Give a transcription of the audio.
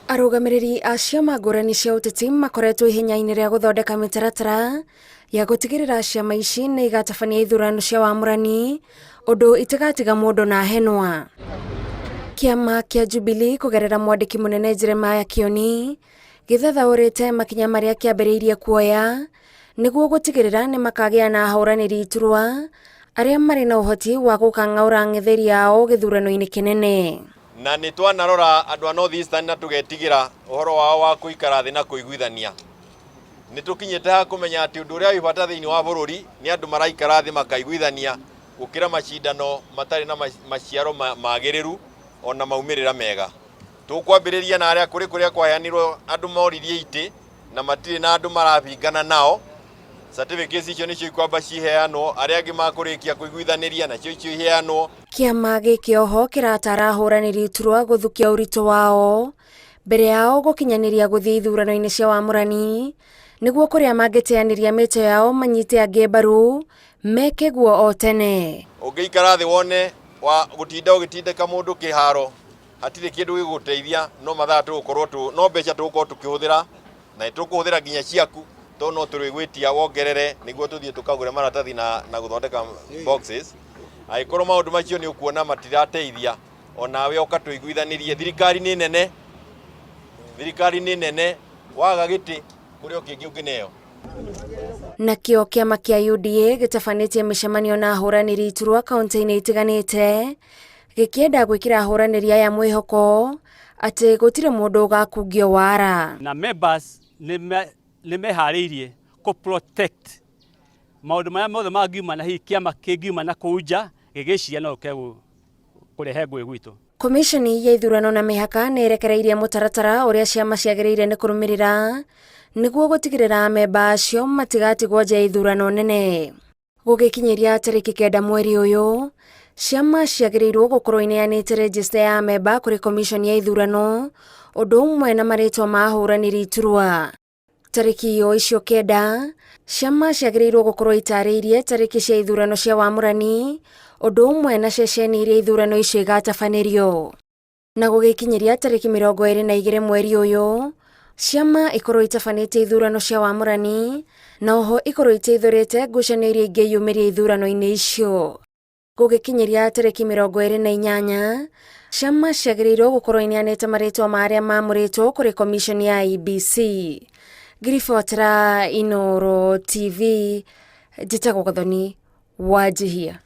Arũgamĩrĩri a ciama ngũrani cia ũteti makoretwo ihenya-inĩ rĩa gũthondeka mĩtaratara ya gũtigĩrĩra ciama ici nĩ igatabania ithurano cia wamũrani ũndũ itigatiga mũndũ na henwa. Kĩama kĩa Jubilee kũgerera mwandĩki mũnene Jeremiah Kioni gĩthathaũrĩte makinya marĩa kĩambĩrĩirie kuoya nĩguo gũtigĩrĩra nĩ makagĩa na ahũranĩri iturwa arĩa marĩ na ũhoti wa gũkang'aũra ang'etheri ao gĩthurano-inĩ kĩnene. Na nĩ twanarora andũ a North Eastern na tũgetigĩra ũhoro wao wa kũikara thĩ na kũiguithania. Nĩ tũkinyĩte ha kũmenya atĩ ũndũ ũrĩa wĩ bata thĩinĩ wa bũrũri nĩ andũ maraikara thĩ makaiguithania gũkĩra macindano matarĩ na maciaro magĩrĩru ona maumĩrĩra mega. Tũkwambĩrĩria na arĩa kũrĩa kwaheanirwo andũ moririe itĩ na matirĩ na andũ marabingana nao. Certificates icio nĩcio ikwamba ciheanwo, arĩa angĩ makũrĩkia kũiguithanĩria nacio icio iheanwo. Kĩama gĩkĩ oho kĩratara ahũranĩri iturwa gũthukia ũritũ wao mbere yao gũkinyanĩria gũthiĩ ithurano-inĩ cia wamũrani nĩguo kũrĩa mangĩteanĩria mĩto yao manyite angĩ mbaru meke guo o tene. Ũngĩikara thĩ wone wa gũtinda ũgĩtindĩka mũndũ kĩharo hatirĩ kĩndũ gĩgũteithia, no mathaa tũgũkorwo no mbeca tũgũkorwo tũkĩhũthĩra na tũkũhũthĩra nginya ciaku to no tũrĩgwĩtia wongerere nĩguo tũthiĩ tũkagũre maratathi na gũthondeka boxes. Angĩkorwo maũndũ macio nĩ ũkuona matirateithia onawe ũkatũiguithanĩrie. Thirikari nĩ nene waga gĩtĩ kũrĩa kĩngĩ ũngĩneo. Nakĩo kĩama kĩa UDA gĩtabanĩtie mĩcemanio na ahũranĩri iturwa kaunti-inĩ itiganĩte gĩkĩenda gwĩkĩra ahũranĩri aya mwĩhoko atĩ gũtirĩ mũndũ ũgakungio wara. Na members nĩ meharĩirie kũ protect maũndũ marĩa mothe mangiuma na hihi kĩama kĩngiuma na kũu nja gĩgĩciria no kũrehe ngũĩ gwitũ. Komishoni ya ithurano na mĩhaka nĩ ĩrekereirie mũtaratara ũrĩa ciama ciagĩrĩire nĩ kũrũmĩrĩra nĩguo gũtigĩrĩra amemba acio matigatigwo nja ya ithurano nene. Gũgĩkinyĩria tarĩki 9 mweri ũyũ, ciama ciagĩrĩirwo gũkorwo ineanĩte register ya amemba kũrĩ komishoni ya ithurano ũndũ ũmwe na marĩtwa ma ahũranĩri iturwa. Tarĩki icio 9, ciama ciagĩrĩirwo gũkorwo itarĩirie tarĩki cia ithurano cia wamũrani ũndũ ũmwe na ceceni iria ithurano icio igatabanĩrio. Na gũgĩkinyĩria tarĩki 22 mweri ũyũ, ciama ikorwo itabanĩtie ithurano cia wamũrani na oho ikorwo iteithũrĩte ngucanio iria ingĩ yumĩria ithurano-inĩ icio. Gũgĩkinyĩria tarĩki 28, ciama ciagĩrĩirwo gũkorwo ineanĩte marĩtwa ma arĩa mamũrĩtwo kũrĩ komishoni ya IEBC. Ngiribotera Inooro TV, njĩtagwo Gathoni Wanjihia.